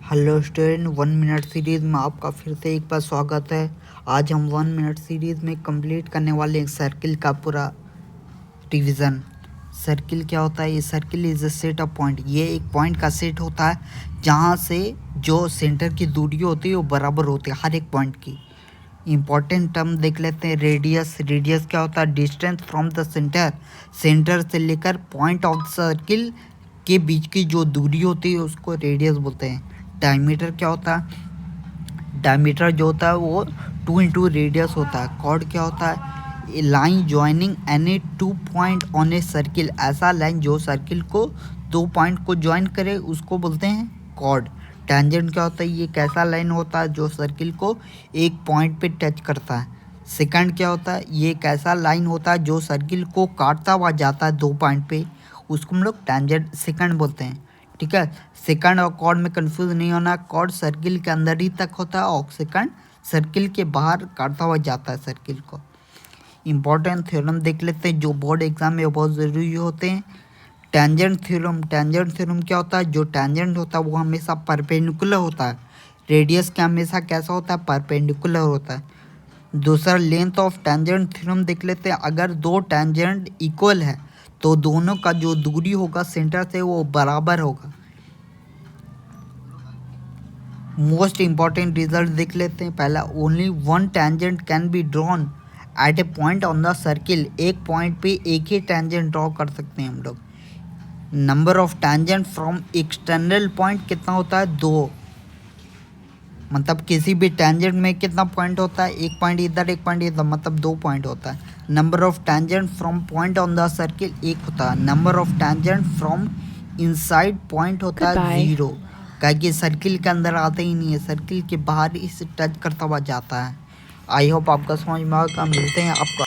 Hello student, 1 minute series में आपका फिर से एक बार स्वागत है। आज हम 1 मिनट सीरीज़ में कंप्लीट करने वाले हैं सर्किल का पूरा रिवीजन। सर्किल क्या होता है? ये circle is a set of point. ये एक पॉइंट का सेट होता है जहाँ से जो सेंटर की दूरी होती है वो बराबर होती है हर एक पॉइंट की। इम्पॉर्टेंट टर्म देख लेते हैं। रेडियस। रेडियस क्या होता है? Distance from the centre. Centre से लेकर पॉइंट ऑफ सर्किल के बीच की जो दूरी होती है उसको रेडियस बोलते हैं। डायमीटर क्या होता है? डायमीटर जो होता है वो 2 इंटू रेडियस होता है। कॉर्ड क्या होता है? Line joining any 2 point on a circle. ऐसा लाइन जो सर्किल को 2 पॉइंट को ज्वाइन करे उसको बोलते हैं कॉर्ड। टेंजेंट क्या होता है? ये एक ऐसा लाइन होता है जो सर्किल को एक पॉइंट पे टच करता है। सेकंड क्या होता है? ये एक ऐसा लाइन होता है जो सर्किल को काटता हुआ जाता है 2 पॉइंट पे, उसको हम लोग टेंजेंट सेकंड बोलते हैं। ठीक है। सेकंड और कॉर्ड में कंफ्यूज नहीं होना। कॉर्ड सर्किल के अंदर ही तक होता है और सेकंड सर्किल के बाहर काटता हुआ जाता है सर्किल को। इंपॉर्टेंट थ्योरम देख लेते हैं जो बोर्ड एग्जाम में बहुत ज़रूरी होते हैं। Tangent theorem. टेंजेंट थ्योरम क्या होता है? जो टेंजेंट होता है वो हमेशा परपेंडिकुलर होता है। रेडियस का हमेशा कैसा होता है? परपेंडिकुलर होता है। दूसरा लेंथ ऑफ टेंजेंट थ्योरम देख लेते हैं। अगर दो टेंजेंट इक्वल है तो दोनों का जो दूरी होगा सेंटर से वो बराबर होगा। मोस्ट इंपॉर्टेंट रिजल्ट देख लेते हैं। पहला, only one tangent can be drawn at A point on the circle. एक पॉइंट पे एक ही टेंजेंट ड्रॉ कर सकते हैं हम लोग। Number of tangent from external point कितना होता है? 2। मतलब किसी भी टेंजेंट में कितना पॉइंट होता है? एक पॉइंट इधर एक पॉइंट इधर, मतलब 2 पॉइंट होता है। Number of tangent from point on the circle 1 होता है। Number of tangent from inside point होता है 0, क्या कि सर्किल के अंदर आता ही नहीं है, सर्किल के बाहर ही से टच करता हुआ जाता है। आई होप आपका समझ में आएगा। मिलते हैं आपका